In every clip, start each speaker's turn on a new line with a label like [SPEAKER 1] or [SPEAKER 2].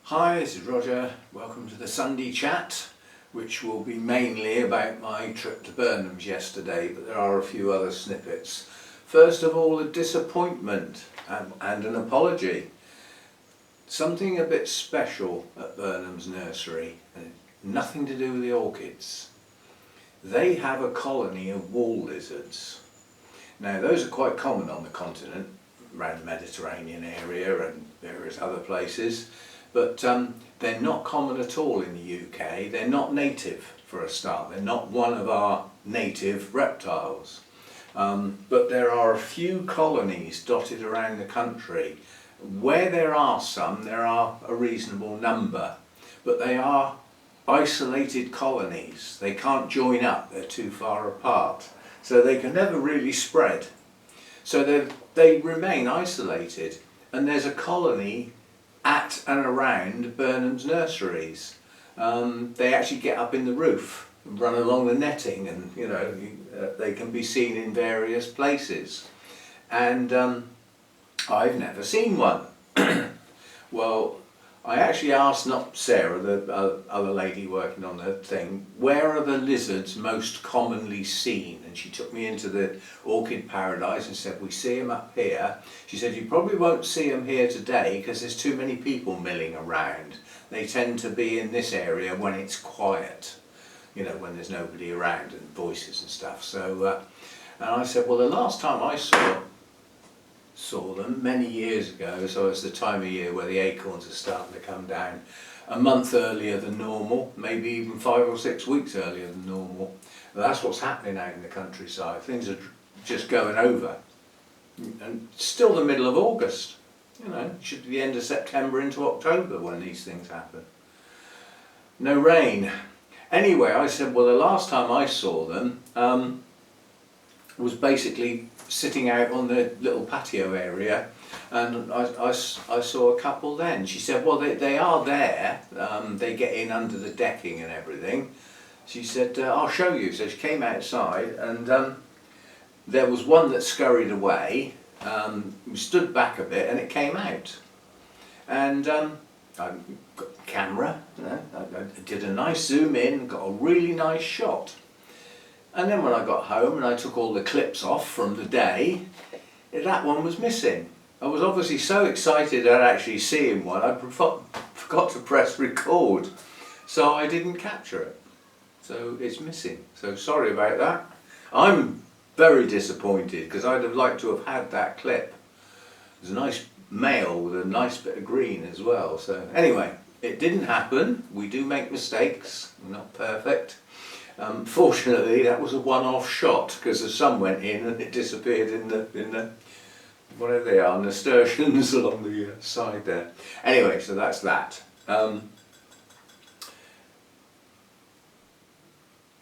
[SPEAKER 1] Hi, this is Roger. Welcome to the Sunday chat, which will be mainly about my trip to Burnhams yesterday, but there are a few other snippets. First of all, a disappointment and an apology. Something a bit special at Burnhams Nursery, and nothing to do with the orchids. They have a colony of wall lizards. Now, those are quite common on the continent, around the Mediterranean area and various other places. But they're not common at all in the UK. They're not native for a start. They're not one of our native reptiles. But there are a few colonies dotted around the country. Where there are some, there are a reasonable number. But they are isolated colonies. They can't join up. They're too far apart. So they can never really spread. So they remain isolated. And there's a colony at and around Burnhams nurseries. They actually get up in the roof and run along the netting, and they can be seen in various places. And I've never seen one. Well, I actually asked, not Sarah, the other lady working on the thing, where are the lizards most commonly seen? And she took me into the orchid paradise and said, we see them up here. She said, you probably won't see them here today because there's too many people milling around. They tend to be in this area when it's quiet, when there's nobody around and voices and stuff. So, and I said, well, the last time I saw them many years ago, so it's the time of year where the acorns are starting to come down, a month earlier than normal, maybe even 5 or 6 weeks earlier than normal. That's what's happening out in the countryside. Things are just going over. And still the middle of August, it should be the end of September into October when these things happen. No rain. Anyway, I said, well, the last time I saw them was basically sitting out on the little patio area, and I saw a couple then. She said, well, they are there, they get in under the decking and everything. She said, I'll show you. So she came outside, and there was one that scurried away, stood back a bit, and it came out. And I got the camera, I did a nice zoom in, got a really nice shot. And then when I got home and I took all the clips off from the day, that one was missing. I was obviously so excited at actually seeing one, I forgot to press record. So I didn't capture it. So it's missing. So sorry about that. I'm very disappointed because I'd have liked to have had that clip. There's a nice male with a nice bit of green as well. So anyway, it didn't happen. We do make mistakes. We're not perfect. Fortunately, that was a one-off shot because the sun went in and it disappeared in the whatever they are, nasturtiums along the side there. Anyway, so that's that. I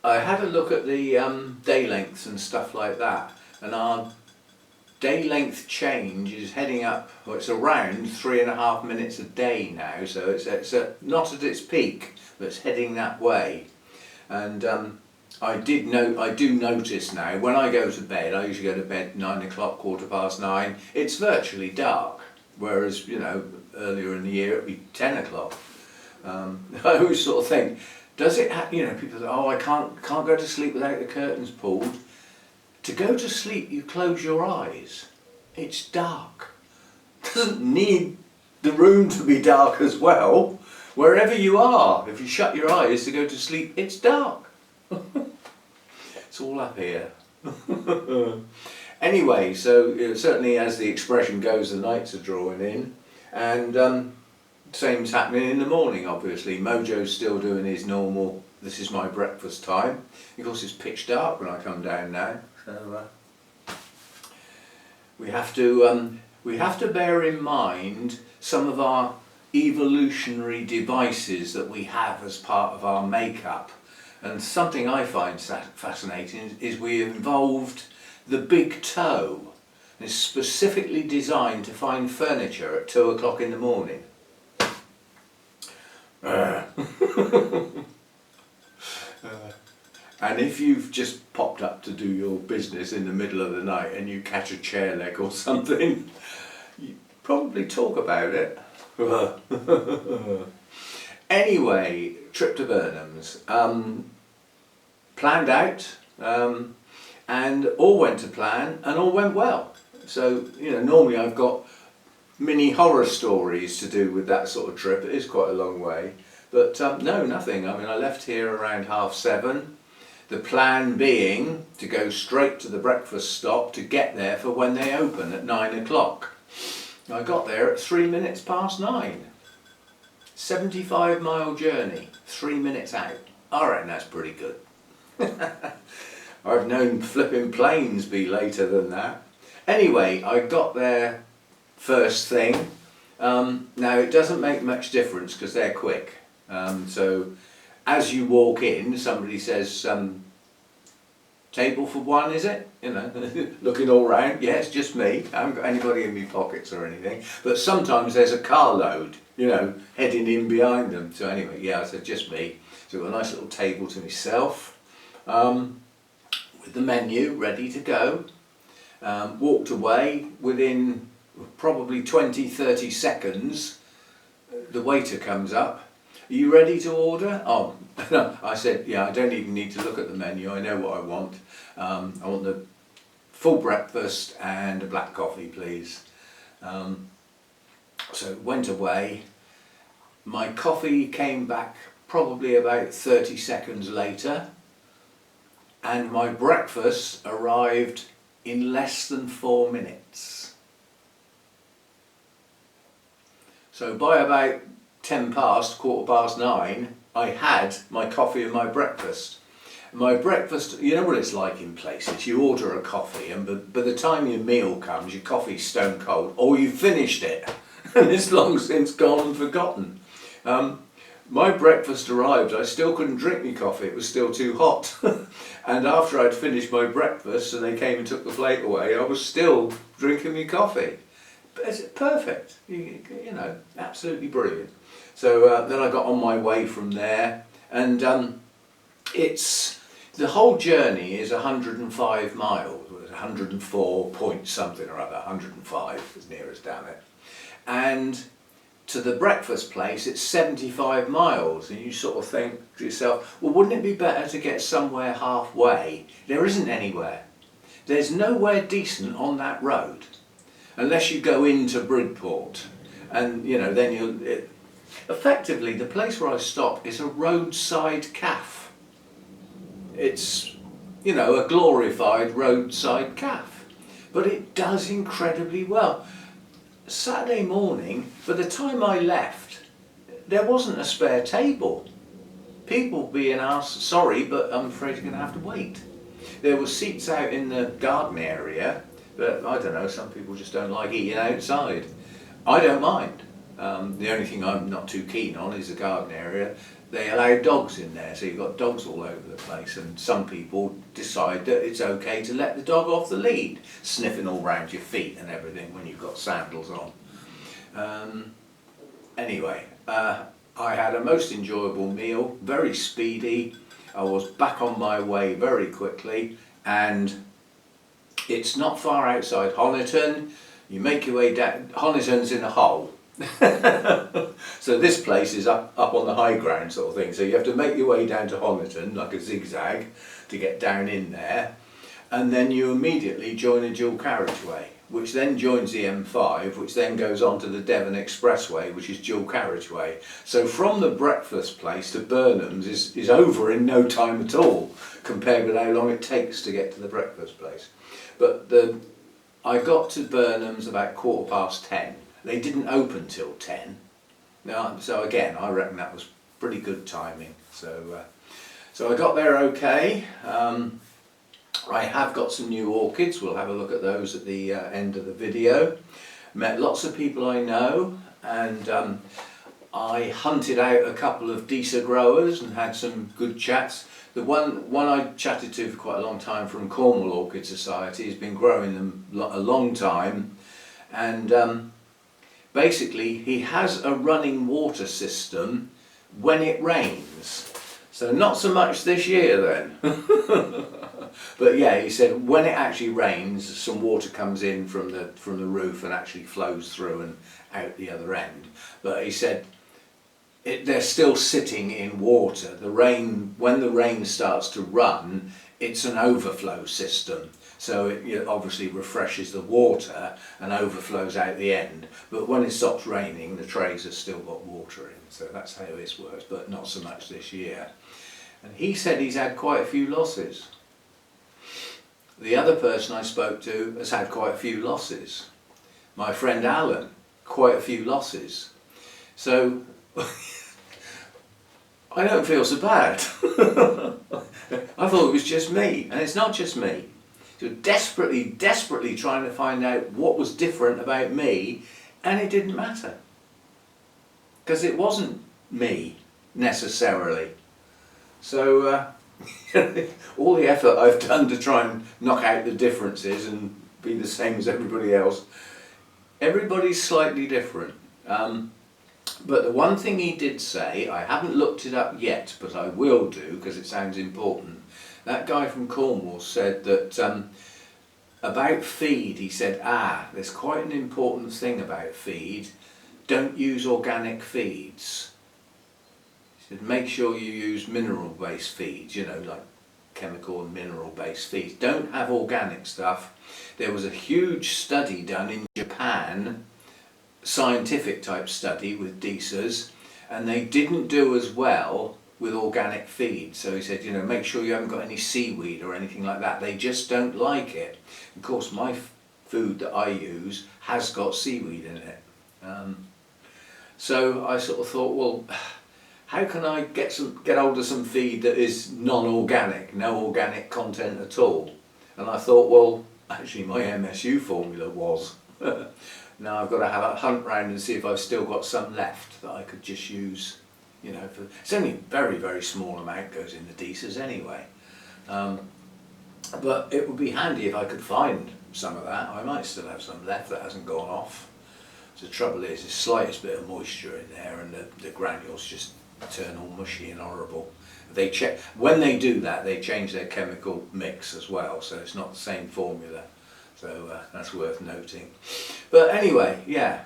[SPEAKER 1] had a look at the day lengths and stuff like that, and our day length change is heading up. Well, it's around 3.5 minutes a day now, so it's not at its peak, but it's heading that way. And I do notice now, when I go to bed, I usually go to bed 9 o'clock, 9:15, it's virtually dark, whereas, earlier in the year it'd be 10 o'clock. I always sort of think, does it people say, oh, I can't go to sleep without the curtains pulled. To go to sleep, you close your eyes. It's dark. It doesn't need the room to be dark as well. Wherever you are, if you shut your eyes to go to sleep, it's dark. It's all up here. Anyway, so certainly as the expression goes, the nights are drawing in, and same's happening in the morning, obviously. Mojo's still doing his normal, this is my breakfast time. Of course, it's pitch dark when I come down now. So we have to bear in mind some of our evolutionary devices that we have as part of our makeup. And something I find fascinating is we evolved the big toe. It's specifically designed to find furniture at 2 o'clock in the morning. And if you've just popped up to do your business in the middle of the night and you catch a chair leg or something, you probably talk about it. Anyway, trip to Burnhams. Planned out, and all went to plan and all went well. So, you know, normally I've got mini horror stories to do with that sort of trip. It is quite a long way. But no, nothing. I mean, I left here around 7:30. The plan being to go straight to the breakfast stop to get there for when they open at 9 o'clock. I got there at 9:03. 75-mile journey, 3 minutes out. I reckon that's pretty good. I've known flipping planes be later than that. Anyway, I got there first thing. Now it doesn't make much difference because they're quick. So as you walk in, somebody says, table for one, is it? You know, looking all round. Yeah, it's just me. I haven't got anybody in my pockets or anything. But sometimes there's a carload, you know, heading in behind them. So anyway, yeah, I said just me. So I've got a nice little table to myself, with the menu ready to go. Walked away. Within probably 20-30 seconds, the waiter comes up. Are you ready to order? Oh, I said, yeah, I don't even need to look at the menu. I know what I want. I want the full breakfast and a black coffee, please. So went away. My coffee came back probably about 30 seconds later, and my breakfast arrived in less than 4 minutes. So by about 9:10, I had my coffee and my breakfast. My breakfast, you know what it's like in places, you order a coffee and by the time your meal comes, your coffee's stone cold, or you've finished it and it's long since gone and forgotten. My breakfast arrived, I still couldn't drink my coffee, it was still too hot. And after I'd finished my breakfast and they came and took the plate away, I was still drinking my coffee. But it's perfect, you know, absolutely brilliant. So then I got on my way from there, and the whole journey is 105 miles, 104 point something or other, 105 as near as damn it. And to the breakfast place it's 75 miles, and you sort of think to yourself, well, wouldn't it be better to get somewhere halfway? There isn't anywhere. There's nowhere decent on that road, unless you go into Bridport, and you know, then effectively the place where I stop is a roadside cafe. It's, you know, a glorified roadside cafe, but it does incredibly well. Saturday morning, by the time I left, there wasn't a spare table. People being asked, sorry, but I'm afraid you're going to have to wait. There were seats out in the garden area, but I don't know, some people just don't like eating outside. I don't mind. The only thing I'm not too keen on is the garden area. They allow dogs in there, so you've got dogs all over the place, and some people decide that it's okay to let the dog off the lead, sniffing all round your feet and everything when you've got sandals on. Anyway, I had a most enjoyable meal, very speedy. I was back on my way very quickly, and it's not far outside Honiton. You make your way down, Honiton's in a hole. So this place is up on the high ground sort of thing, so you have to make your way down to Honiton like a zigzag to get down in there, and then you immediately join a dual carriageway which then joins the M5, which then goes on to the Devon Expressway, which is dual carriageway. So from the breakfast place to Burnhams is over in no time at all, compared with how long it takes to get to the breakfast place. But I got to Burnhams about 10:15. They didn't open till 10. Now, so again, I reckon that was pretty good timing. So I got there okay. I have got some new orchids. We'll have a look at those at the end of the video. Met lots of people I know, and I hunted out a couple of decent growers and had some good chats. The one I chatted to for quite a long time from Cornwall Orchid Society has been growing them a long time, and basically he has a running water system when it rains. So not so much this year then. But yeah, he said when it actually rains, some water comes in from the roof and actually flows through and out the other end. But he said they're still sitting in water. The rain, when the rain starts to run, it's an overflow system. So it obviously refreshes the water and overflows out the end. But when it stops raining, the trays have still got water in. So that's how this works, but not so much this year. And he said he's had quite a few losses. The other person I spoke to has had quite a few losses. My friend Alan, quite a few losses. So I don't feel so bad. I thought it was just me, and it's not just me. So desperately trying to find out what was different about me, and it didn't matter. Because it wasn't me, necessarily. So all the effort I've done to try and knock out the differences and be the same as everybody else, everybody's slightly different. But the one thing he did say, I haven't looked it up yet, but I will do because it sounds important. That guy from Cornwall said that about feed, he said, there's quite an important thing about feed. Don't use organic feeds. He said, make sure you use mineral-based feeds, like chemical and mineral-based feeds. Don't have organic stuff. There was a huge study done in Japan, scientific type study with DSAs, and they didn't do as well with organic feed. So he said, make sure you haven't got any seaweed or anything like that. They just don't like it. Of course, my food that I use has got seaweed in it. So I sort of thought, well, how can I get hold of some feed that is non-organic, no organic content at all? And I thought, well, actually my MSU formula was. Now I've got to have a hunt round and see if I've still got some left that I could just use, it's only a very, very small amount goes in the DSAs anyway. But it would be handy if I could find some of that. I might still have some left that hasn't gone off. So the trouble is, the slightest bit of moisture in there and the granules just turn all mushy and horrible. When they do that, they change their chemical mix as well, so it's not the same formula. So that's worth noting. But anyway, yeah.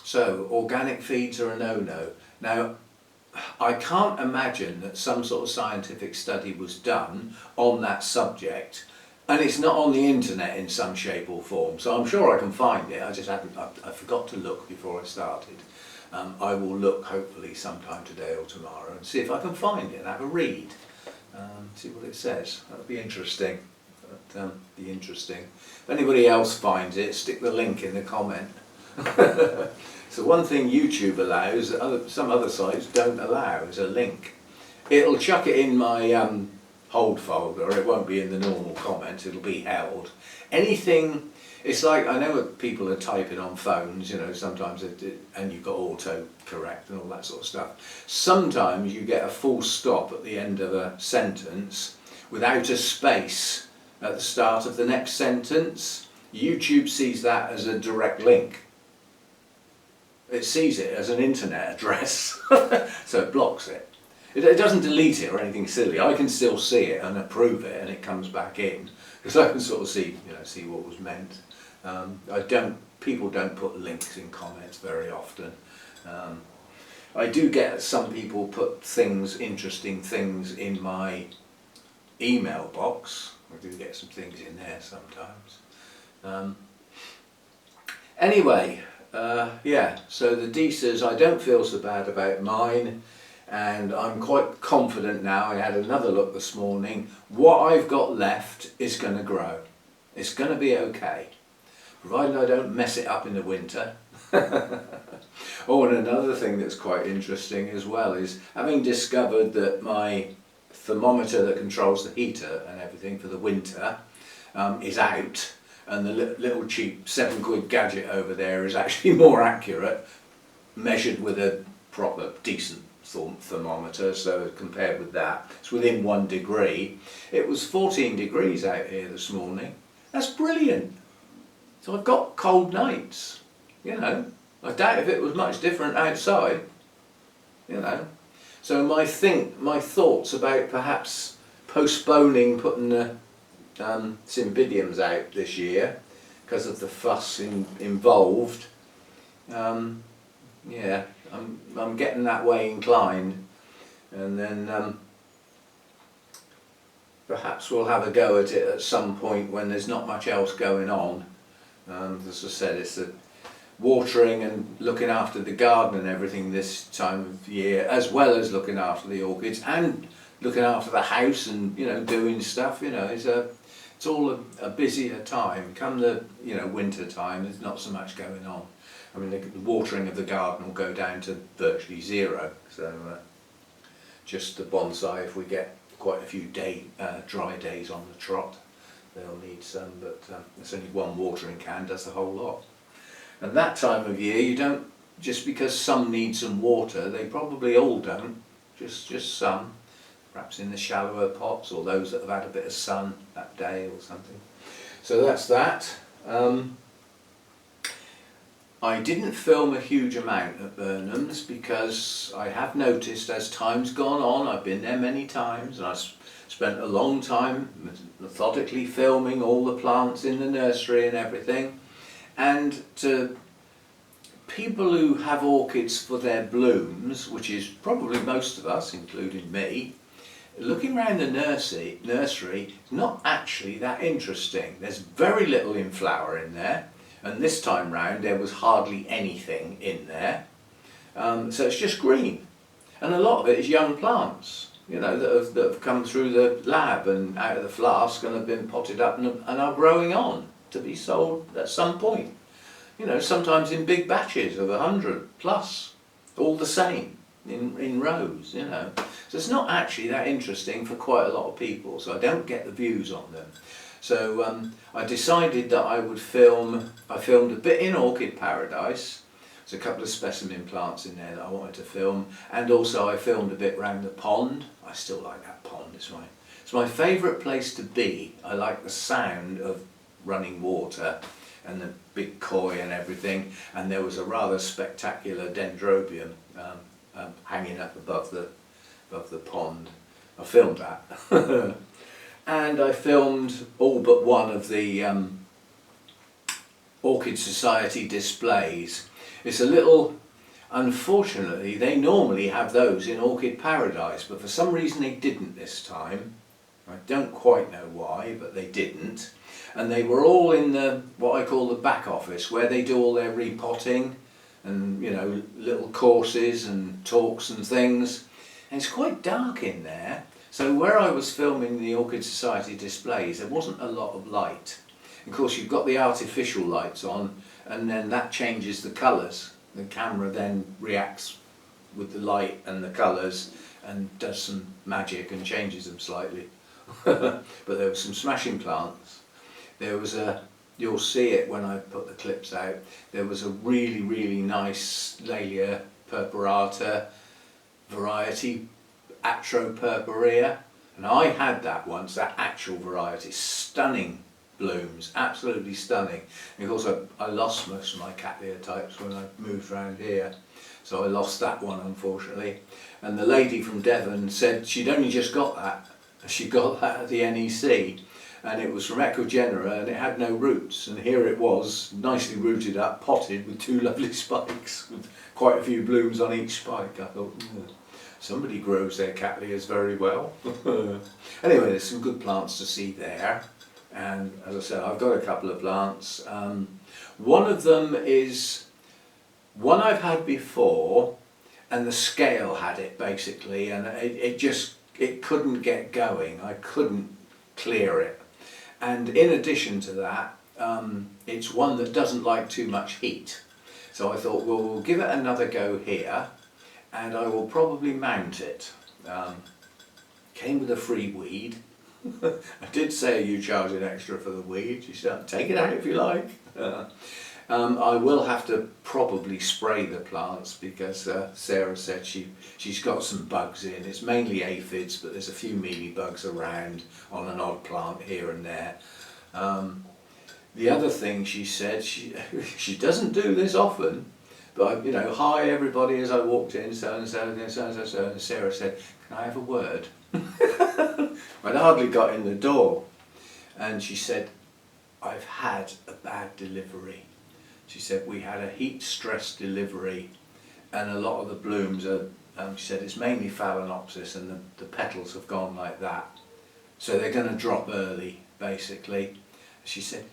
[SPEAKER 1] So organic feeds are a no-no. Now, I can't imagine that some sort of scientific study was done on that subject, and it's not on the internet in some shape or form. So I'm sure I can find it. I just haven't. I forgot to look before I started. I will look hopefully sometime today or tomorrow and see if I can find it and have a read. See what it says. That would be interesting. If anybody else finds it, stick the link in the comment. So one thing YouTube allows that some other sites don't allow is a link. It'll chuck it in my hold folder. It won't be in the normal comments. It'll be held. Anything. It's like, I know what people are typing on phones, sometimes, and you've got auto correct and all that sort of stuff. Sometimes you get a full stop at the end of a sentence without a space at the start of the next sentence. YouTube sees that as a direct link. It sees it as an internet address, so it blocks it. It doesn't delete it or anything silly. I can still see it and approve it, and it comes back in because I can sort of see what was meant. People don't put links in comments very often. I do get some people put interesting things in my email box. I do get some things in there sometimes. Anyway, yeah, so the DSAs, I don't feel so bad about mine, and I'm quite confident now. I had another look this morning. What I've got left is going to grow. It's going to be okay, provided I don't mess it up in the winter. Oh, and another thing that's quite interesting as well is having discovered that my thermometer that controls the heater and everything for the winter is out, and the little cheap £7 gadget over there is actually more accurate, measured with a proper decent thermometer. So compared with that, it's within 1 degree. It was 14 degrees out here this morning. That's brilliant. So I've got cold nights, I doubt if it was much different outside. you know. So my thoughts about perhaps postponing putting the cymbidiums out this year because of the fuss involved. Yeah, I'm getting that way inclined, and then perhaps we'll have a go at it at some point when there's not much else going on. As I said, it's the watering and looking after the garden and everything this time of year, as well as looking after the orchids and looking after the house and, you know, doing stuff. You know, it's all a busier time. Come the, you know, winter time, there's not so much going on. I mean, the watering of the garden will go down to virtually zero. So just the bonsai, if we get quite a few dry days on the trot, they'll need some, but it's only one watering can does the whole lot. And that time of year, you don't, just because some need some water, they probably all don't, just some, perhaps in the shallower pots or those that have had a bit of sun that day or something. So that's that. I didn't film a huge amount at Burnhams because I have noticed as time's gone on, I've been there many times, and I've spent a long time methodically filming all the plants in the nursery and everything. And to people who have orchids for their blooms, which is probably most of us, including me, looking around the nursery is not actually that interesting. There's very little in flower in there. And this time round there was hardly anything in there, so it's just green, and a lot of it is young plants, you know, that have come through the lab and out of the flask and have been potted up and are growing on to be sold at some point. You know, sometimes in big batches of 100 plus, all the same in rows. You know, so it's not actually that interesting for quite a lot of people. So I don't get the views on them. So I decided that I would film. I filmed a bit in Orchid Paradise. There's a couple of specimen plants in there that I wanted to film, and also I filmed a bit round the pond. I still like that pond. It's my favourite place to be. I like the sound of running water and the big koi and everything. And there was a rather spectacular dendrobium hanging up above the pond. I filmed that. And I filmed all but one of the Orchid Society displays. It's a little, unfortunately, they normally have those in Orchid Paradise, but for some reason they didn't this time. I don't quite know why, but they didn't. And they were all in the, what I call the back office, where they do all their repotting and, you know, little courses and talks and things. And it's quite dark in there. So where I was filming the Orchid Society displays, there wasn't a lot of light. Of course, you've got the artificial lights on, and then that changes the colours. The camera then reacts with the light and the colours and does some magic and changes them slightly. But there were some smashing plants. There was a, you'll see it when I put the clips out, there was a really, really nice Laelia purpurata variety, Atropurpurea, and I had that once, that actual variety, stunning blooms, absolutely stunning. And of course I lost most of my Cattleya types when I moved around here, so I lost that one unfortunately. And the lady from Devon said she'd only just got that, she got that at the NEC, and it was from Echogenera and it had no roots, and here it was, nicely rooted up, potted with two lovely spikes, with quite a few blooms on each spike. I thought, somebody grows their Cattleyas very well. Anyway, there's some good plants to see there, and as I said, I've got a couple of plants. One of them is one I've had before, and the scale had it basically, and it couldn't get going. I couldn't clear it. And in addition to that, it's one that doesn't like too much heat. So I thought, well, we'll give it another go here, and I will probably mount it. Came with a free weed. I did say you charge an extra for the weed. She said, take it out if you like. I will have to probably spray the plants because Sarah said she's got some bugs in. It's mainly aphids, but there's a few mealybugs around on an odd plant here and there. The other thing she said, she doesn't do this often, But you know, hi everybody as I walked in, so and so, so and so, so, and Sarah said, "Can I have a word?" I'd hardly got in the door, and she said, "I've had a bad delivery." She said, "We had a heat stress delivery, and a lot of the blooms are," she said, "it's mainly Phalaenopsis, and the petals have gone like that. So they're going to drop early, basically." She said,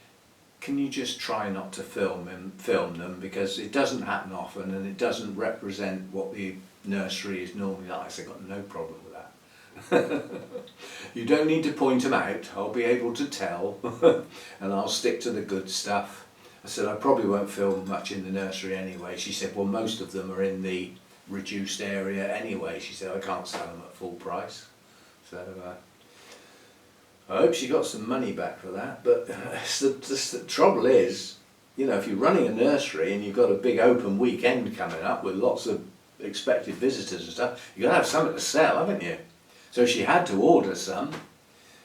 [SPEAKER 1] "Can you just try not to film them, because it doesn't happen often and it doesn't represent what the nursery is normally like." I said, "Got no problem with that." "You don't need to point them out, I'll be able to tell, and I'll stick to the good stuff." I said, "I probably won't film much in the nursery anyway." She said, "Well, most of them are in the reduced area anyway." She said, "I can't sell them at full price." So I hope she got some money back for that, but the trouble is, you know, if you're running a nursery and you've got a big open weekend coming up with lots of expected visitors and stuff, you've got to have something to sell, haven't you? So she had to order some,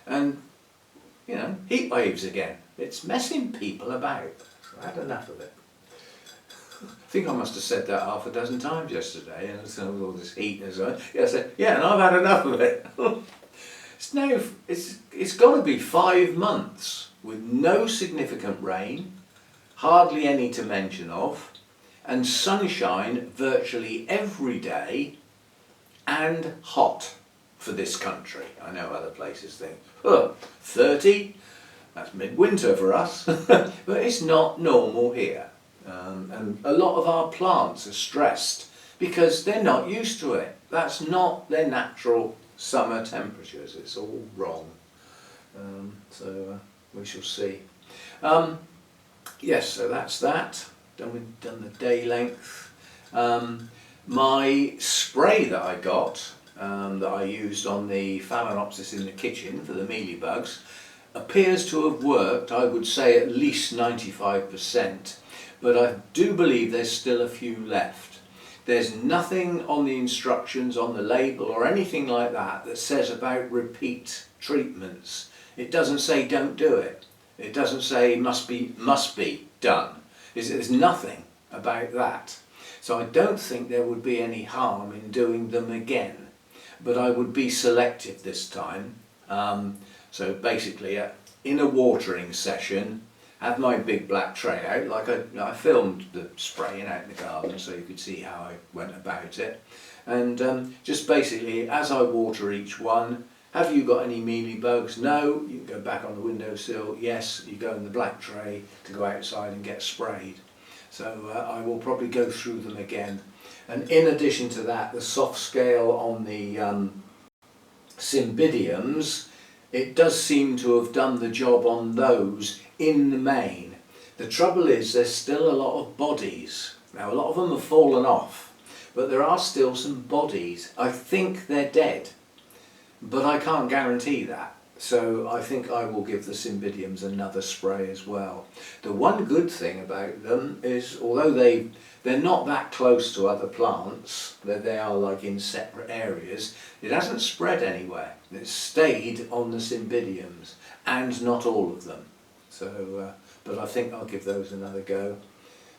[SPEAKER 1] and, you know, heat waves again. It's messing people about. So I had enough of it. I think I must have said that half a dozen times yesterday, and so with all this heat and so on. Yeah, I said, "Yeah, and I've had enough of it." It's got to be 5 months with no significant rain, hardly any to mention of, and sunshine virtually every day, and hot for this country. I know other places think, 30, that's midwinter for us, but it's not normal here. And a lot of our plants are stressed because they're not used to it. That's not their natural summer temperatures. It's all wrong. So we shall see. Yes, so that's that. Done the day length. My spray that I got, that I used on the Phalaenopsis in the kitchen for the mealybugs, appears to have worked, I would say at least 95%, but I do believe there's still a few left. There's nothing on the instructions on the label or anything like that that says about repeat treatments. It doesn't say don't do it. It doesn't say must be done. There's nothing about that. So I don't think there would be any harm in doing them again, but I would be selective this time. So basically, in a watering session, have my big black tray out, like I filmed the spraying out in the garden so you could see how I went about it. And just basically, as I water each one, have you got any mealybugs? No, you can go back on the windowsill. Yes, you go in the black tray to go outside and get sprayed. So I will probably go through them again. And in addition to that, the soft scale on the Cymbidiums, it does seem to have done the job on those in the main. The trouble is there's still a lot of bodies. Now a lot of them have fallen off, but there are still some bodies. I think they're dead, but I can't guarantee that. So I think I will give the Cymbidiums another spray as well. The one good thing about them is, although they're not that close to other plants, that they are like in separate areas, it hasn't spread anywhere. It's stayed on the Cymbidiums, and not all of them. So, but I think I'll give those another go.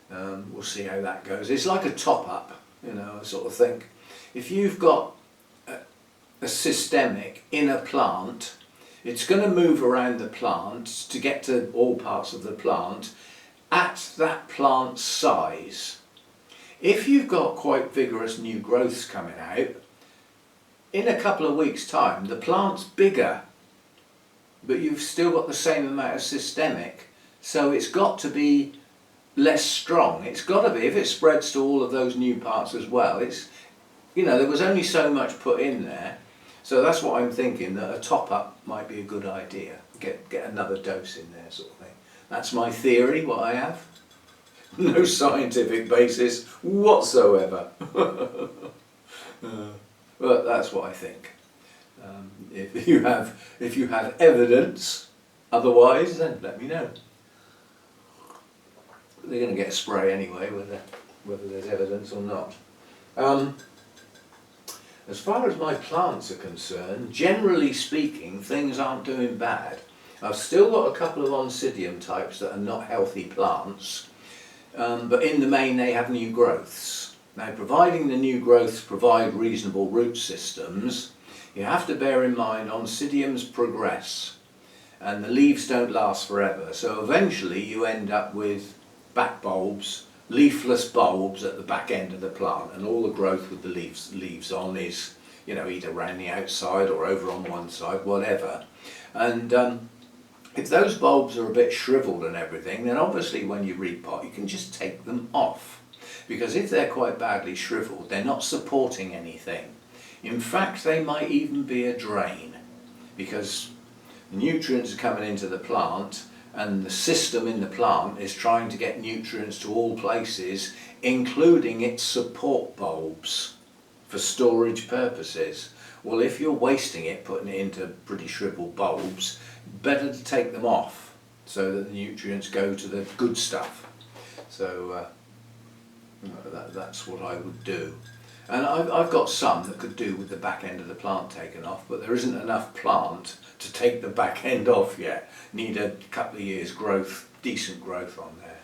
[SPEAKER 1] We'll see how that goes. It's like a top-up, you know, I sort of think. If you've got a systemic in a plant, it's going to move around the plant to get to all parts of the plant at that plant's size. If you've got quite vigorous new growths coming out, in a couple of weeks' time the plant's bigger, but you've still got the same amount of systemic, so it's got to be less strong. It's got to be, if it spreads to all of those new parts as well, it's, you know, there was only so much put in there. So that's what I'm thinking, that a top-up might be a good idea. Get another dose in there, sort of thing. That's my theory, what I have. No scientific basis whatsoever. But that's what I think. If you have evidence otherwise, then let me know. They're going to get a spray anyway, whether there's evidence or not. As far as my plants are concerned, generally speaking, things aren't doing bad. I've still got a couple of Oncidium types that are not healthy plants. but in the main they have new growths. Now, providing the new growths provide reasonable root systems, you have to bear in mind oncidiums progress and the leaves don't last forever, so eventually you end up with back bulbs, leafless bulbs at the back end of the plant, and all the growth with the leaves on is, you know, either around the outside or over on one side, whatever. And if those bulbs are a bit shriveled and everything, then obviously when you repot you can just take them off, because if they're quite badly shriveled they're not supporting anything. In fact, they might even be a drain, because the nutrients are coming into the plant and the system in the plant is trying to get nutrients to all places, including its support bulbs for storage purposes. Well, if you're wasting it, putting it into pretty shriveled bulbs, better to take them off so that the nutrients go to the good stuff. So that's what I would do. And I've got some that could do with the back end of the plant taken off, but there isn't enough plant to take the back end off yet. Need a couple of years growth, decent growth on there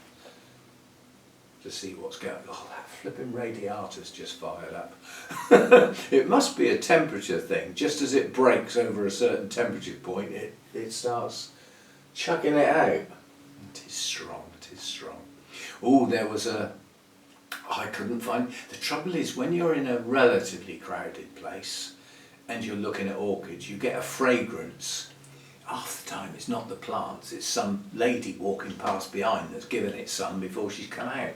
[SPEAKER 1] to see what's going on. Oh, that flipping radiator's just fired up. It must be a temperature thing. Just as it breaks over a certain temperature point, it starts chucking it out. It is strong, it is strong. Oh, there was I couldn't find. The trouble is, when you're in a relatively crowded place and you're looking at orchids, you get a fragrance. Half the time it's not the plants, it's some lady walking past behind that's given it some before she's come out.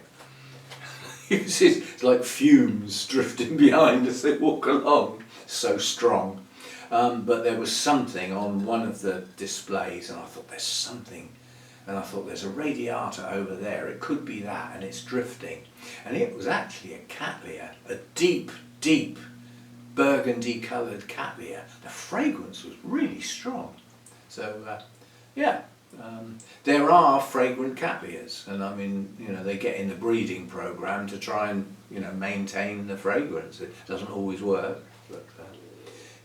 [SPEAKER 1] It's like fumes drifting behind as they walk along, so strong. But there was something on one of the displays and I thought there's something, and I thought there's a radiator over there, it could be that, and it's drifting. And it was actually a cattleya, a deep, deep burgundy coloured cattleya. The fragrance was really strong. So yeah, there are fragrant cattleyas, and I mean, you know, they get in the breeding program to try and, you know, maintain the fragrance. It doesn't always work, but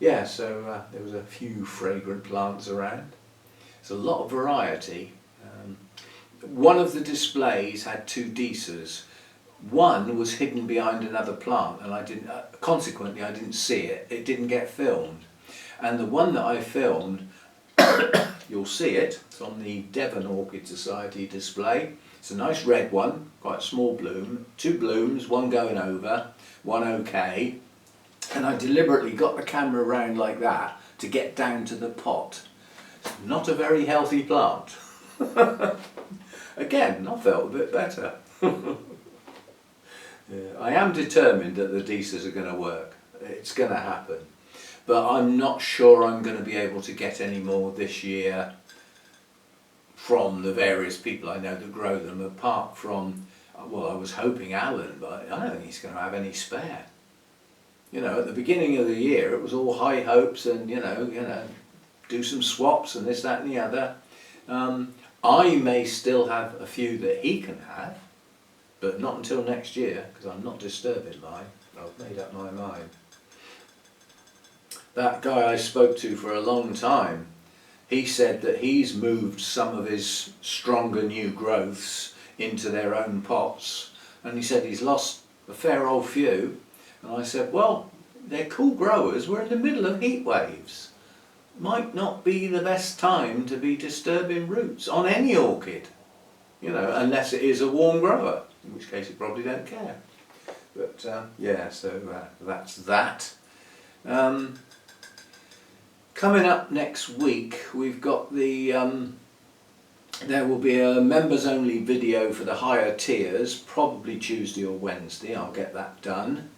[SPEAKER 1] yeah, so there was a few fragrant plants around. There's a lot of variety. One of the displays had two deces. One was hidden behind another plant, and I didn't. Consequently, I didn't see it. It didn't get filmed. And the one that I filmed, you'll see it. It's on the Devon Orchid Society display. It's a nice red one, quite a small bloom. Two blooms, one going over, one okay. And I deliberately got the camera around like that to get down to the pot. Not a very healthy plant. Again, I felt a bit better. Yeah, I am determined that the deces are going to work. It's going to happen. But I'm not sure I'm going to be able to get any more this year from the various people I know that grow them, apart from, well, I was hoping Alan, but I don't think he's going to have any spare. You know, at the beginning of the year it was all high hopes and, you know, do some swaps and this, that and the other. I may still have a few that he can have, but not until next year, because I'm not disturbing mine. I've made up my mind. That guy I spoke to for a long time, he said that he's moved some of his stronger new growths into their own pots, and he said he's lost a fair old few. And I said, well, they're cool growers, we're in the middle of heat waves. Might not be the best time to be disturbing roots on any orchid, you know, unless it is a warm grower, in which case you probably don't care. But yeah, so that's that. Coming up next week, we've got the there will be a members only video for the higher tiers, probably Tuesday or Wednesday. I'll get that done.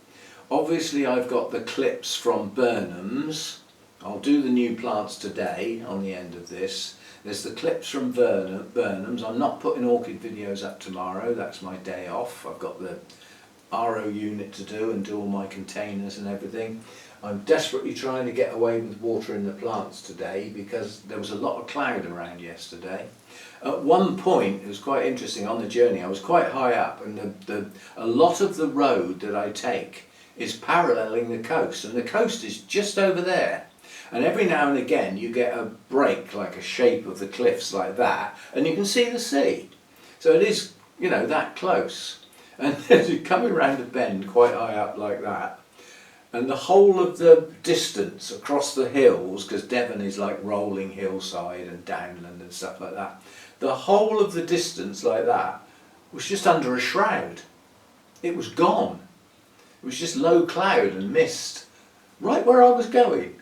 [SPEAKER 1] Obviously I've got the clips from Burnhams. I'll do the new plants today on the end of this. There's the clips from Burnhams. I'm not putting orchid videos up tomorrow, that's my day off. I've got the RO unit to do and do all my containers and everything. I'm desperately trying to get away with watering the plants today because there was a lot of cloud around yesterday. At one point, it was quite interesting on the journey, I was quite high up, and a lot of the road that I take is paralleling the coast, and the coast is just over there. And every now and again you get a break, like a shape of the cliffs like that, and you can see the sea. So it is, you know, that close. And you're coming round a bend quite high up like that, and the whole of the distance across the hills, because Devon is like rolling hillside and downland and stuff like that, the whole of the distance like that was just under a shroud. It was gone. It was just low cloud and mist, right where I was going.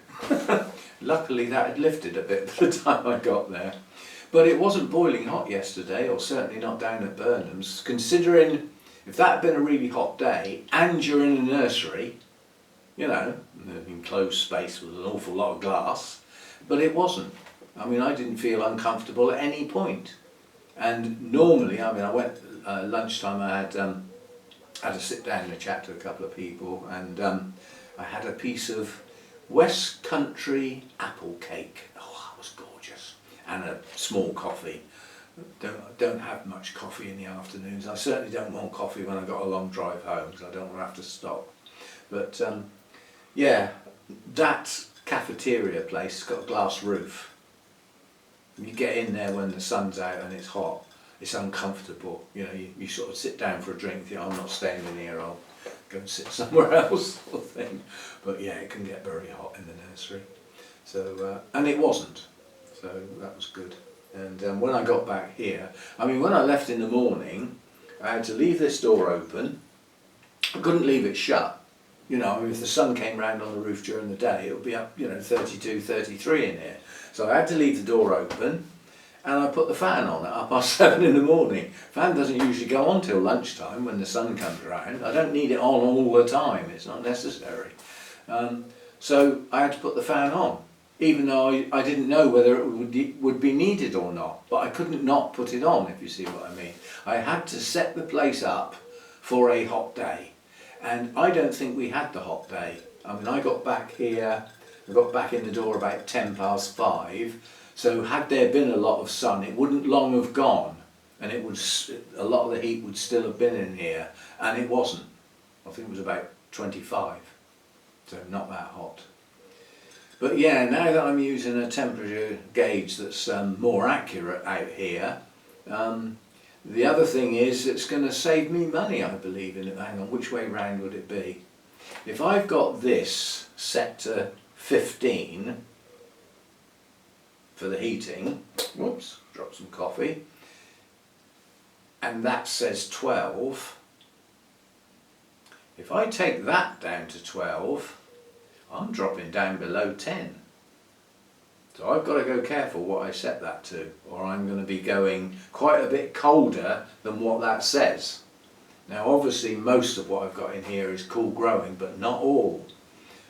[SPEAKER 1] Luckily that had lifted a bit by the time I got there. But it wasn't boiling hot yesterday, or certainly not down at Burnhams, considering if that had been a really hot day and you're in a nursery, you know, enclosed space with an awful lot of glass, but it wasn't. I mean, I didn't feel uncomfortable at any point. And normally, I mean, I went lunchtime, I had to sit down and chat to a couple of people, and I had a piece of West Country apple cake. Oh, that was gorgeous. And a small coffee. Don't have much coffee in the afternoons. I certainly don't want coffee when I've got a long drive home, because I don't want to have to stop. But yeah, that cafeteria place has got a glass roof. You get in there when the sun's out and it's hot. It's uncomfortable. You know, you sort of sit down for a drink, think, I'm not staying in here, I'll go and sit somewhere else, sort of thing. But yeah, it can get very hot in the nursery. So, and it wasn't. So that was good. And when I got back here, I mean, when I left in the morning, I had to leave this door open. I couldn't leave it shut. You know, I mean, if the sun came round on the roof during the day, it would be up, you know, 32, 33 in here. So I had to leave the door open, and I put the fan on at 7:30 in the morning. Fan doesn't usually go on till lunchtime when the sun comes around. I don't need it on all the time, it's not necessary. So I had to put the fan on, even though I didn't know whether it would be needed or not. But I couldn't not put it on, if you see what I mean. I had to set the place up for a hot day. And I don't think we had the hot day. I mean, I got back here, I got back in the door about 5:10. So had there been a lot of sun, it wouldn't long have gone. And it would, a lot of the heat would still have been in here. And it wasn't. I think it was about 25. So not that hot. But yeah, now that I'm using a temperature gauge that's more accurate out here, the other thing is it's going to save me money, I believe, in it. Hang on, which way round would it be? If I've got this set to 15 for the heating, whoops, drop some coffee, and that says 12, if I take that down to 12, I'm dropping down below 10. So I've got to go careful what I set that to, or I'm going to be going quite a bit colder than what that says. Now obviously most of what I've got in here is cool growing, but not all.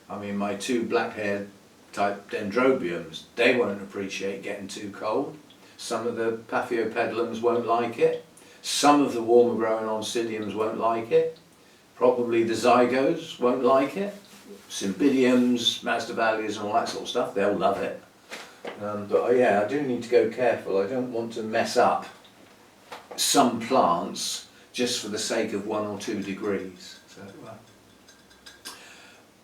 [SPEAKER 1] I mean, my two black-haired type dendrobiums, they won't appreciate getting too cold. Some of the paphiopedilums won't like it. Some of the warmer growing oncidiums won't like it. Probably the zygos won't like it. Cymbidiums, masdevallias and all that sort of stuff, they'll love it. But yeah, I do need to go careful. I don't want to mess up some plants just for the sake of 1 or 2 degrees. So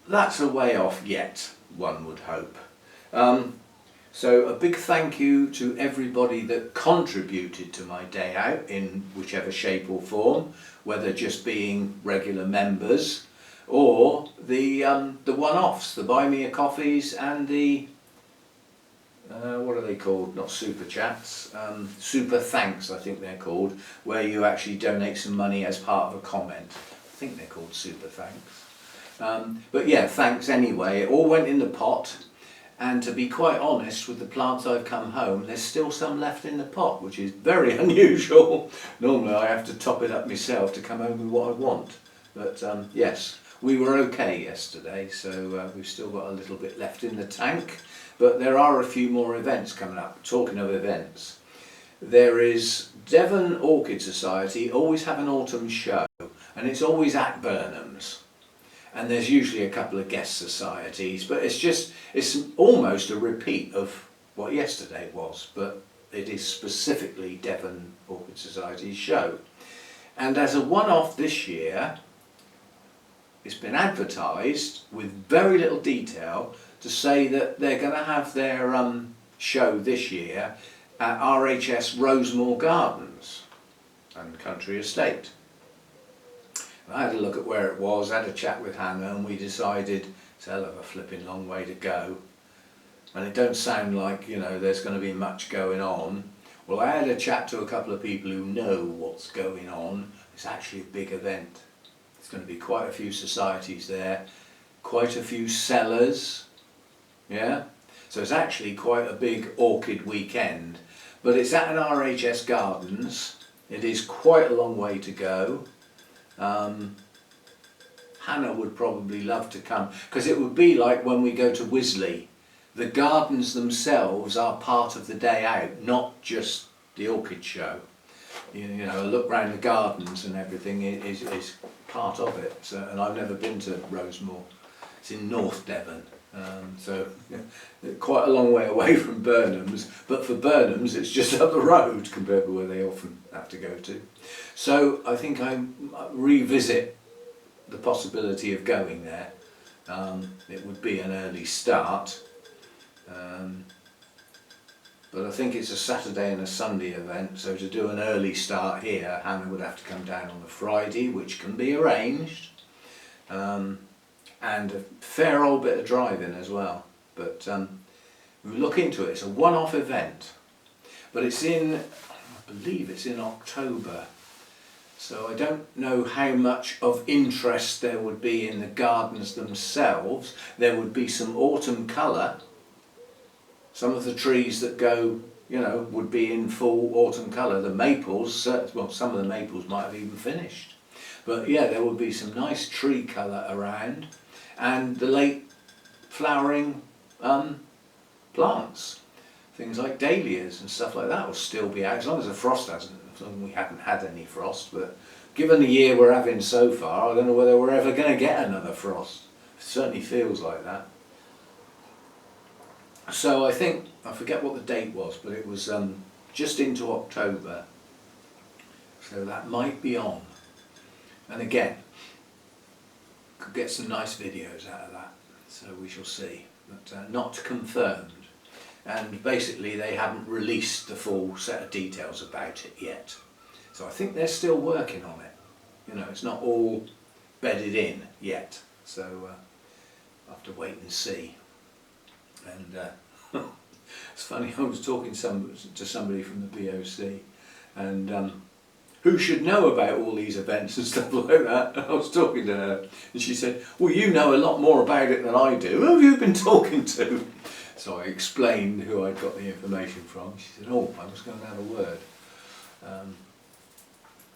[SPEAKER 1] that's a way off yet, one would hope. So a big thank you to everybody that contributed to my day out in whichever shape or form, whether just being regular members or the one-offs, the buy me a coffees and the what are they called? Not super chats, super thanks I think they're called, where you actually donate some money as part of a comment. I think they're called super thanks. But yeah, thanks anyway. It all went in the pot, and to be quite honest, with the plants I've come home, there's still some left in the pot, which is very unusual. Normally I have to top it up myself to come home with what I want. But yes, we were okay yesterday, so we've still got a little bit left in the tank. But there are a few more events coming up. Talking of events, there is Devon Orchid Society always have an autumn show, and it's always at Burnhams. And there's usually a couple of guest societies, but it's almost a repeat of what yesterday was, but it is specifically Devon Orchid Society's show. And as a one-off this year, it's been advertised with very little detail to say that they're going to have their show this year at RHS Rosemore Gardens. and country estate. I had a look at where it was, had a chat with Hannah, and we decided it's a hell of a flipping long way to go. And it don't sound like, you know, there's going to be much going on. Well, I had a chat to a couple of people who know what's going on. It's actually a big event. There's going to be quite a few societies there, quite a few sellers, yeah? So it's actually quite a big orchid weekend. But it's at an RHS Gardens. It is quite a long way to go. Hannah would probably love to come, because it would be like when we go to Wisley. The gardens themselves are part of the day out, not just the orchid show. You know, a look round the gardens and everything is part of it. So, and I've never been to Rosemore. It's in North Devon, so yeah, quite a long way away from Burnhams. But for Burnhams, it's just up the road compared to where they often have to go to. So I think I revisit the possibility of going there. It would be an early start. But I think it's a Saturday and a Sunday event, so to do an early start here, Hannah would have to come down on the Friday, which can be arranged, and a fair old bit of driving as well. But we look into it. It's a one-off event, but it's in, I believe it's in October, so I don't know how much of interest there would be in the gardens themselves. There would be some autumn colour. Some of the trees that go, you know, would be in full autumn colour. The maples, well, some of the maples might have even finished. But yeah, there would be some nice tree colour around, and the late flowering plants. Things like dahlias and stuff like that will still be out, as long as the frost hasn't, as long as we haven't had any frost. But given the year we're having so far, I don't know whether we're ever going to get another frost. It certainly feels like that. So I think, I forget what the date was, but it was just into October, so that might be on. And again, could get some nice videos out of that, so we shall see, but not confirmed. And basically they haven't released the full set of details about it yet. So I think they're still working on it. You know, it's not all bedded in yet, so I'll have to wait and see. And it's funny, I was talking to somebody from the BOC, and who should know about all these events and stuff like that. I was talking to her, and she said, well, you know a lot more about it than I do. Who have you been talking to? So I explained who I'd got the information from. She said, oh, I was going to have a word.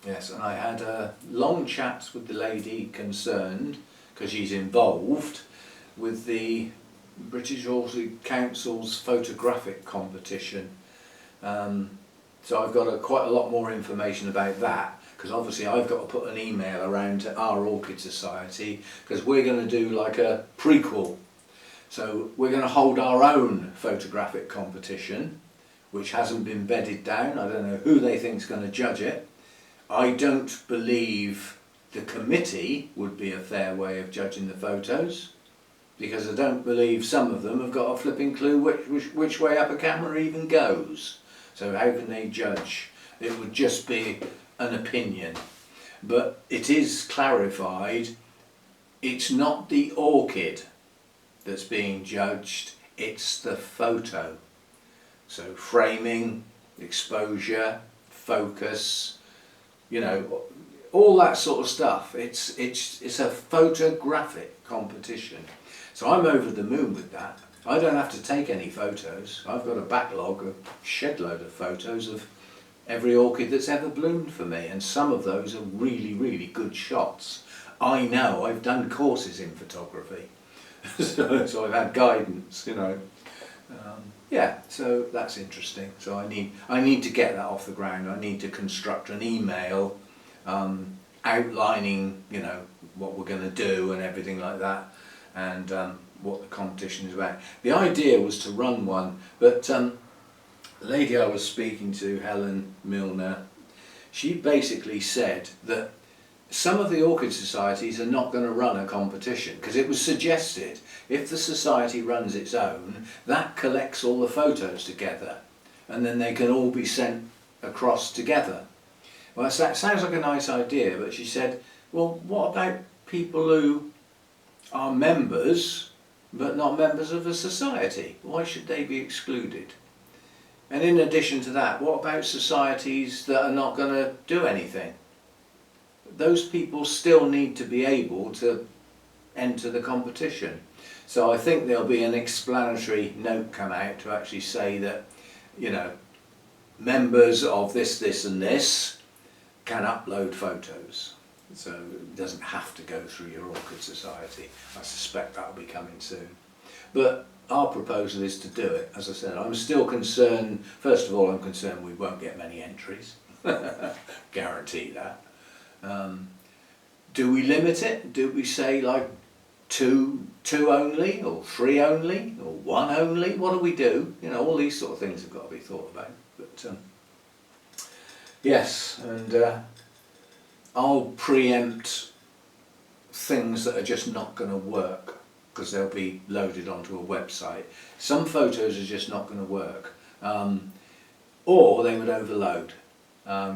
[SPEAKER 1] Yes, and I had long chats with the lady concerned, because she's involved with the British Orchid Council's photographic competition. So I've got quite a lot more information about that, because obviously I've got to put an email around to our Orchid Society, because we're going to do like a prequel. So we're going to hold our own photographic competition, which hasn't been bedded down. I don't know who they think is going to judge it. I don't believe the committee would be a fair way of judging the photos, because I don't believe some of them have got a flipping clue which way up a camera even goes. So how can they judge? It would just be an opinion. But it is clarified, it's not the orchid that's being judged, it's the photo. So framing, exposure, focus, you know, all that sort of stuff. It's a photographic competition. So I'm over the moon with that. I don't have to take any photos. I've got a backlog, a shed load of photos of every orchid that's ever bloomed for me, and some of those are really, really good shots. I know, I've done courses in photography, so I've had guidance, you know. Yeah, so that's interesting. So I need to get that off the ground. I need to construct an email outlining, you know, what we're going to do and everything like that, and what the competition is about. The idea was to run one, but the lady I was speaking to, Helen Milner, she basically said that some of the orchid societies are not going to run a competition, because it was suggested if the society runs its own, that collects all the photos together and then they can all be sent across together. Well, that sounds like a nice idea, but she said, well, what about people who are members but not members of a society? Why should they be excluded? And in addition to that, what about societies that are not going to do anything? Those people still need to be able to enter the competition. So I think there'll be an explanatory note come out to actually say that, you know, members of this and this can upload photos. So it doesn't have to go through your Orchid Society. I suspect that'll be coming soon. But our proposal is to do it. As I said, I'm still concerned, first of all I'm concerned we won't get many entries. Guarantee that. Do we limit it? Do we say like two only, or 3 only, or 1 only? What do we do? You know, all these sort of things have got to be thought about. But yes, and I'll preempt things that are just not going to work because they'll be loaded onto a website. Some photos are just not going to work, or they would overload.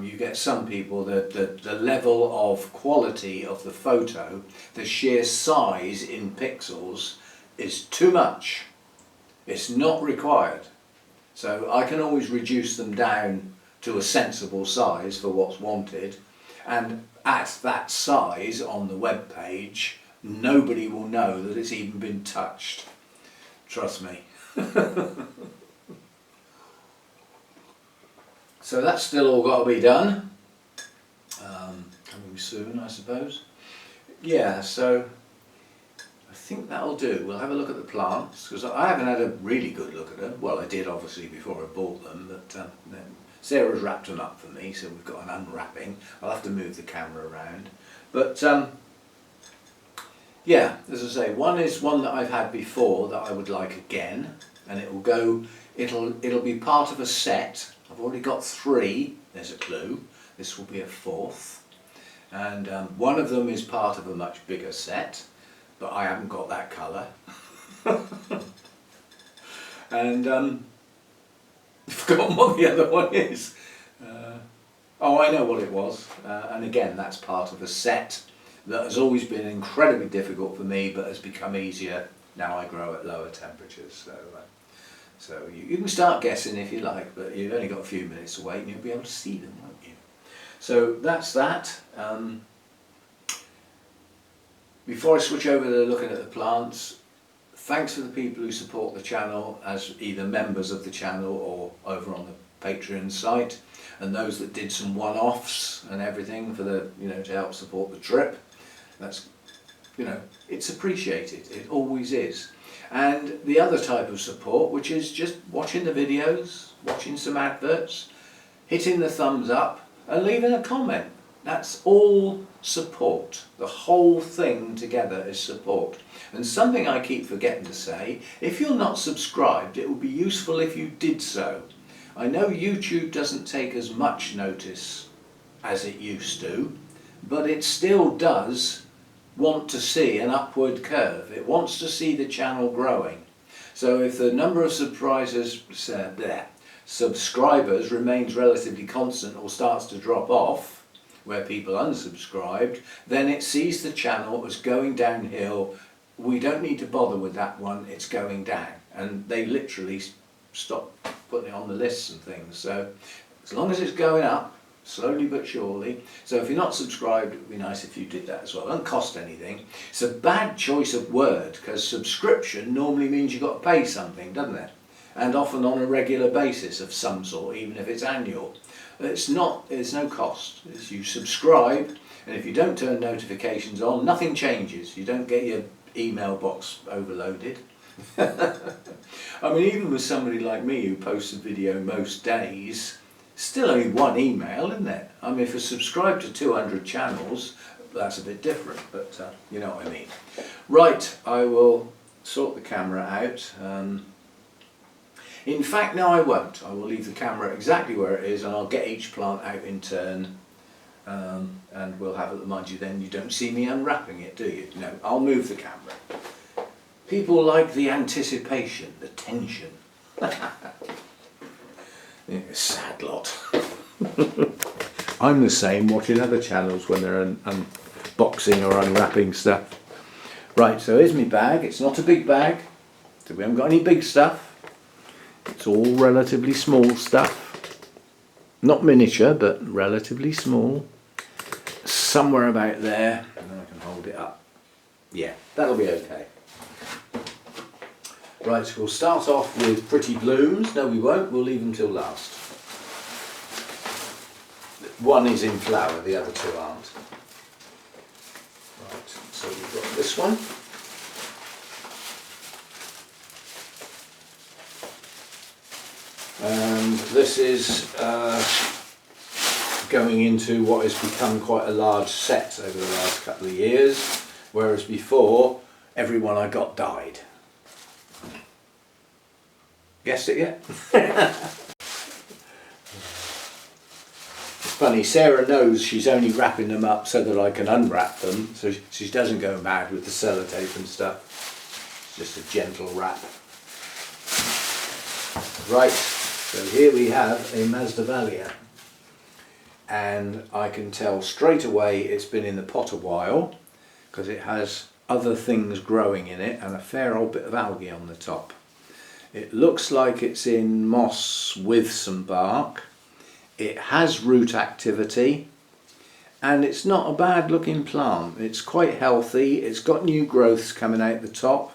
[SPEAKER 1] You get some people that the level of quality of the photo, the sheer size in pixels is too much. It's not required. So I can always reduce them down to a sensible size for what's wanted, and at that size on the web page nobody will know that it's even been touched. Trust me. So that's still all got to be done. Coming soon, I suppose. Yeah, so I think that'll do. We'll have a look at the plants, because I haven't had a really good look at them. Well, I did obviously before I bought them, but then Sarah's wrapped them up for me, so we've got an unwrapping. I'll have to move the camera around. But yeah, as I say, one is one that I've had before that I would like again, and it'll be part of a set. I've already got 3, there's a clue. This will be a 4th. And one of them is part of a much bigger set, but I haven't got that colour. And I've forgotten what the other one is. Oh, I know what it was. And again, that's part of a set that has always been incredibly difficult for me, but has become easier now I grow at lower temperatures. So you can start guessing if you like, but you've only got a few minutes to wait and you'll be able to see them, won't you? So that's that. Before I switch over to looking at the plants, thanks to the people who support the channel as either members of the channel or over on the Patreon site, and those that did some one-offs and everything for the, you know, to help support the trip. That's, you know, it's appreciated. It always is. And the other type of support, which is just watching the videos, watching some adverts, hitting the thumbs up and leaving a comment. That's all support. The whole thing together is support. And something I keep forgetting to say, if you're not subscribed, it would be useful if you did so. I know YouTube doesn't take as much notice as it used to, but it still does want to see an upward curve. It wants to see the channel growing. So if the number of subscribers remains relatively constant or starts to drop off, where people unsubscribed, then it sees the channel as going downhill. We don't need to bother with that one, it's going down. And they literally stop putting it on the lists and things. So as long as it's going up, slowly but surely. So if you're not subscribed, it would be nice if you did that as well. It doesn't cost anything. It's a bad choice of word, because subscription normally means you've got to pay something, doesn't it? And often on a regular basis of some sort, even if it's annual. It's not, there's no cost. It's you subscribe, and if you don't turn notifications on, nothing changes. You don't get your email box overloaded. I mean, even with somebody like me who posts a video most days, still only 1 email, isn't it? I mean, if you're subscribed to 200 channels, that's a bit different, but you know what I mean. Right, I will sort the camera out. In fact, no, I won't. I will leave the camera exactly where it is, and I'll get each plant out in turn. And we'll have it, mind you, then you don't see me unwrapping it, do you? No, I'll move the camera. People like the anticipation, the tension. Yeah, sad lot. I'm the same watching other channels when they're unboxing or unwrapping stuff. Right, so here's my bag. It's not a big bag, so we haven't got any big stuff. It's all relatively small stuff. Not miniature, but relatively small. Somewhere about there, and then I can hold it up. Yeah, that'll be okay. Right, so we'll start off with pretty blooms. No, we won't. We'll leave them till last. One is in flower, the other two aren't. Right, so we've got this one. And this is going into what has become quite a large set over the last couple of years, whereas before everyone I got died. Guessed it yet? It's funny, Sarah knows she's only wrapping them up so that I can unwrap them, so she doesn't go mad with the sellotape and stuff. It's just a gentle wrap. Right, so here we have a Masdevallia, and I can tell straight away it's been in the pot a while because it has other things growing in it and a fair old bit of algae on the top. It looks like it's in moss with some bark. It has root activity, and it's not a bad looking plant. It's quite healthy. It's got new growths coming out the top.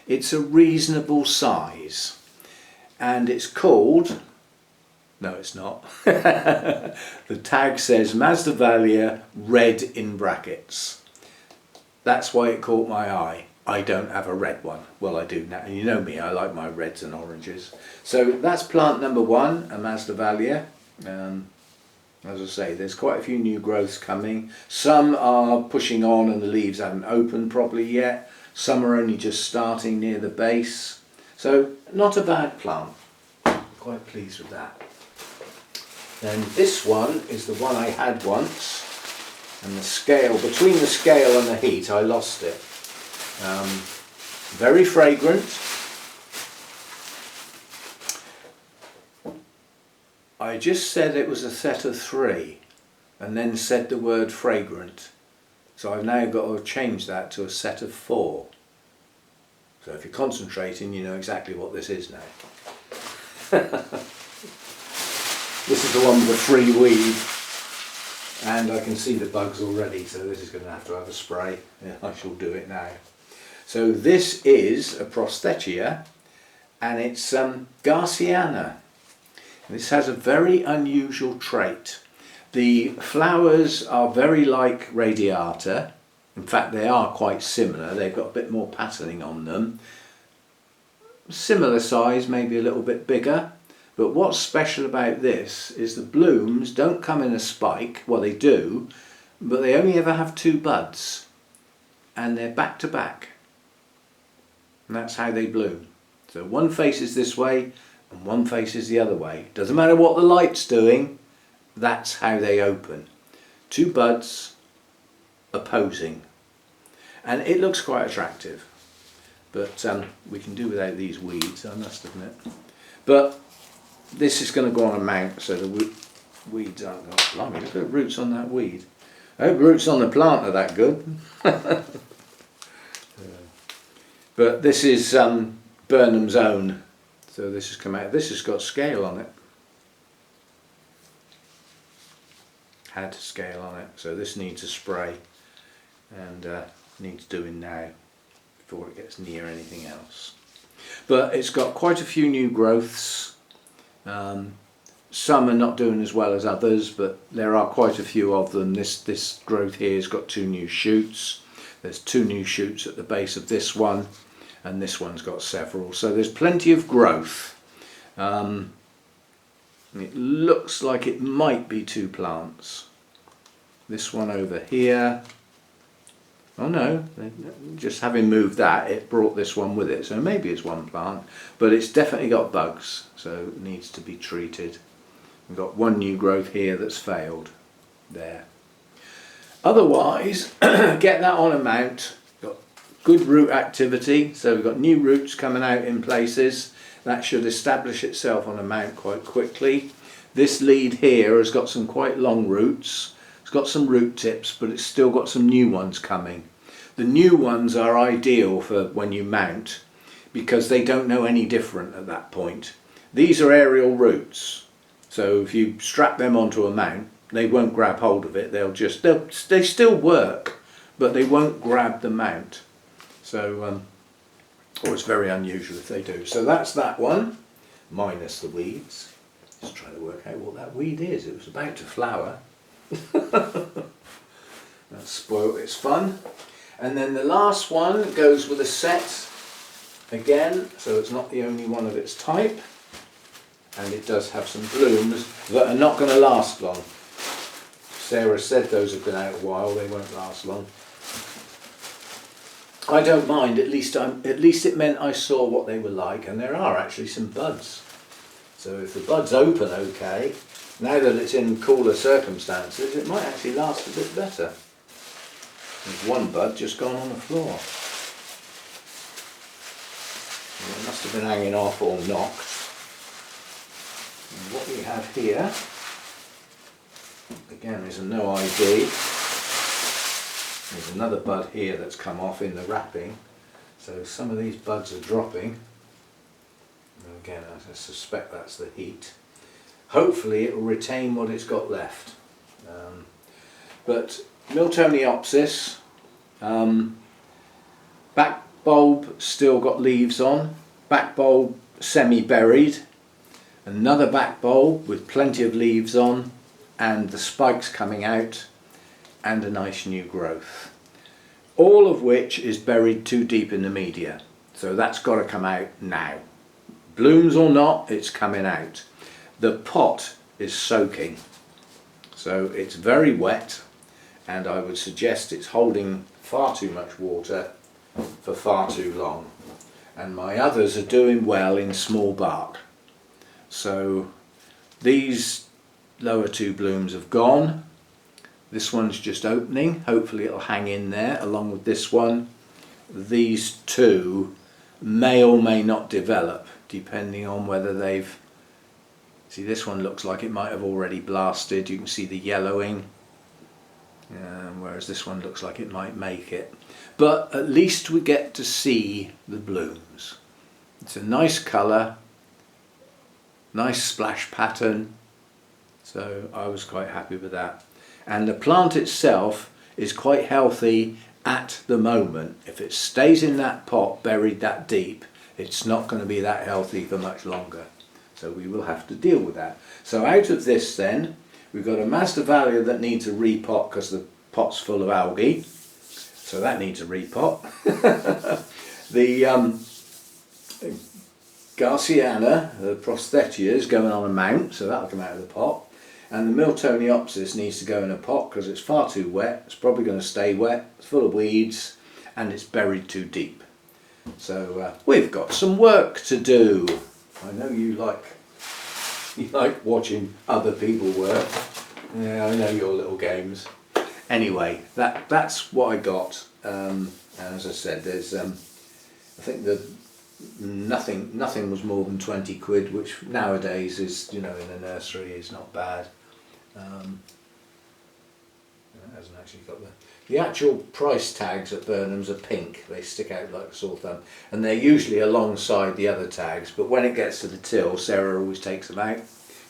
[SPEAKER 1] It's a reasonable size, and it's called, no it's not, the tag says Masdevallia red in brackets. That's why it caught my eye. I don't have a red one. Well, I do now. You know me, I like my reds and oranges. So that's plant number one, a Masdevallia. As I say, there's quite a few new growths coming. Some are pushing on and the leaves haven't opened properly yet. Some are only just starting near the base. So not a bad plant. Quite pleased with that. Then this one is the one I had once, and the scale, between the scale and the heat, I lost it. Very fragrant. I just said it was a set of 3 and then said the word fragrant. So I've now got to change that to a set of 4. So if you're concentrating, you know exactly what this is now. This is the one with the free weed, and I can see the bugs already, so this is going to have a spray. Yeah, I shall do it now. So this is a Prosthetia, and it's Garciana. This has a very unusual trait. The flowers are very like Radiata. In fact, they are quite similar. They've got a bit more patterning on them. Similar size, maybe a little bit bigger. But what's special about this is the blooms don't come in a spike. Well, they do, but they only ever have 2 buds. And they're back to back. And that's how they bloom. So one faces this way and one faces the other way. Doesn't matter what the light's doing, that's how they open. 2 buds opposing. And it looks quite attractive. But we can do without these weeds, I must admit. But this is going to go on a mount so the weeds aren't going to... Blimey, look at the roots on that weed. I hope the roots on the plant are that good. But this is Burnham's own. So this has come out. This has got scale on it. Had scale on it. So this needs a spray, and needs doing now before it gets near anything else. But it's got quite a few new growths. Some are not doing as well as others, but there are quite a few of them. This growth here has got 2 new shoots. There's 2 new shoots at the base of this one, and this one's got several. So there's plenty of growth. It looks like it might be 2 plants. This one over here. Oh no, just having moved that, it brought this one with it. So maybe it's 1 plant, but it's definitely got bugs, so it needs to be treated. We've got 1 new growth here that's failed. There. Otherwise, get that on a mount. Got good root activity, so we've got new roots coming out in places. That should establish itself on a mount quite quickly. This lead here has got some quite long roots. It's got some root tips, but it's still got some new ones coming. The new ones are ideal for when you mount because they don't know any different at that point. These are aerial roots, so if you strap them onto a mount, they won't grab hold of it. They still work, but they won't grab the mount. So, or it's very unusual if they do. So that's that one, minus the weeds. Just trying to work out what that weed is. It was about to flower. That spoiled its fun. And then the last one goes with a set again, so it's not the only one of its type. And it does have some blooms that are not going to last long. Sarah said those have been out a while, they won't last long. I don't mind, at least it meant I saw what they were like, and there are actually some buds. So if the buds open okay, now that it's in cooler circumstances, it might actually last a bit better. There's one bud just gone on the floor. It must have been hanging off or knocked. And what we have here, again, is a no ID. There's another bud here that's come off in the wrapping. So some of these buds are dropping. And again, I suspect that's the heat. Hopefully it will retain what it's got left. But Miltoniopsis, back bulb still got leaves on, back bulb semi-buried, another back bulb with plenty of leaves on and the spikes coming out and a nice new growth. All of which is buried too deep in the media, so that's got to come out now. Blooms or not, it's coming out. The pot is soaking, so it's very wet, and I would suggest it's holding far too much water for far too long. And my others are doing well in small bark. So these lower two blooms have gone. This one's just opening. Hopefully it'll hang in there along with this one. These two may or may not develop depending on whether they've... See, this one looks like it might have already blasted. You can see the yellowing. Whereas this one looks like it might make it. But at least we get to see the blooms. It's a nice colour, nice splash pattern, so I was quite happy with that. And the plant itself is quite healthy at the moment. If it stays in that pot buried that deep, it's not going to be that healthy for much longer. So we will have to deal with that. So out of this then, we've got a Masdevallia that needs a repot because the pot's full of algae. So that needs a repot. The Garciana, the Prosthetia, is going on a mount, so that'll come out of the pot. And the Miltoniopsis needs to go in a pot because it's far too wet. It's probably going to stay wet, it's full of weeds, and it's buried too deep. So we've got some work to do. I know you like watching other people work. Yeah, I know your little games. Anyway, that's what I got. And as I said, there's I think that nothing was more than 20 quid, which nowadays is, you know, in a nursery is not bad. It hasn't actually got the actual price tags at Burnhams are pink. They stick out like a sore thumb, and they're usually alongside the other tags. But when it gets to the till, Sarah always takes them out.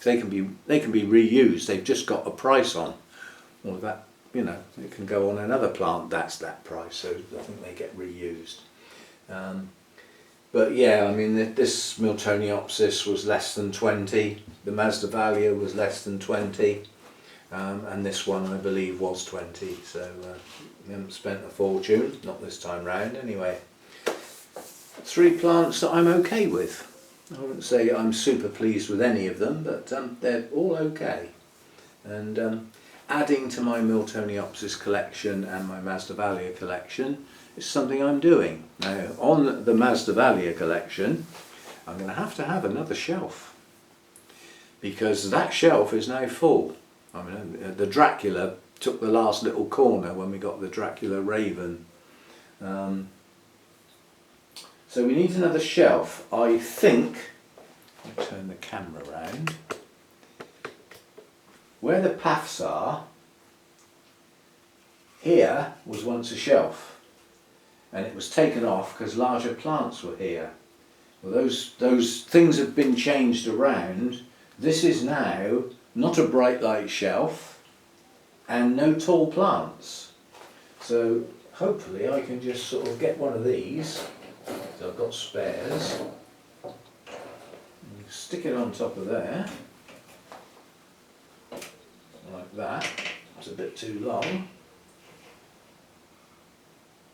[SPEAKER 1] They can be reused. They've just got a price on. Or that, you know, it can go on another plant. That's that price. So I think they get reused. But yeah, I mean, this Miltoniopsis was less than 20. The Masdevallia was less than 20. And this one I believe was 20, so we haven't spent a fortune, not this time round anyway. 3 plants that I'm okay with. I wouldn't say I'm super pleased with any of them, but they're all okay. And adding to my Miltoniopsis collection and my Masdevallia collection is something I'm doing. Now on the Masdevallia collection I'm going to have another shelf, because that shelf is now full. I mean, the Dracula took the last little corner when we got the Dracula Raven. So we need another shelf. I think, I'll turn the camera around. where the paths are, here was once a shelf, and it was taken off because larger plants were here. Well, those things have been changed around. This is now not a bright light shelf and no tall plants. So hopefully I can just sort of get one of these, so I've got spares, and stick it on top of there, like that. It's a bit too long,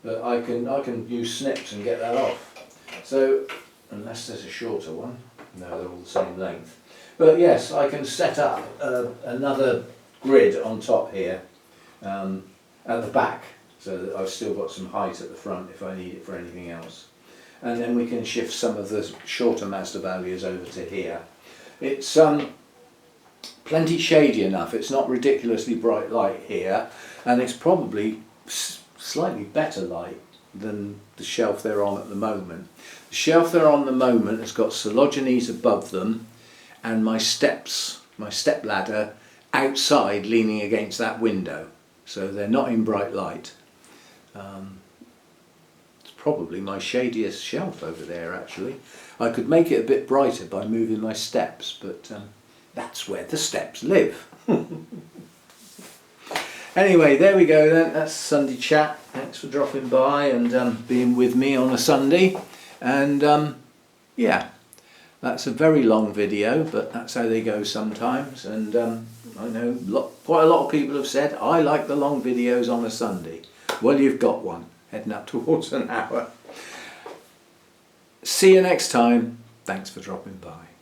[SPEAKER 1] but I can use snips and get that off. So, unless there's a shorter one, no, they're all the same length. But yes, I can set up another grid on top here at the back, so that I've still got some height at the front if I need it for anything else. And then we can shift some of the shorter Masdevallias over to here. It's plenty shady enough, it's not ridiculously bright light here, and it's probably slightly better light than the shelf they're on at the moment. The shelf they're on at the moment has got cotyledons above them, and my step ladder outside leaning against that window, so they're not in bright light. It's probably my shadiest shelf over there actually. I could make it a bit brighter by moving my steps, but that's where the steps live. Anyway, there we go then, that's Sunday chat. Thanks for dropping by and being with me on a Sunday. And yeah, that's a very long video, but that's how they go sometimes. And I know quite a lot of people have said, I like the long videos on a Sunday. Well, you've got one, heading up towards an hour. See you next time. Thanks for dropping by.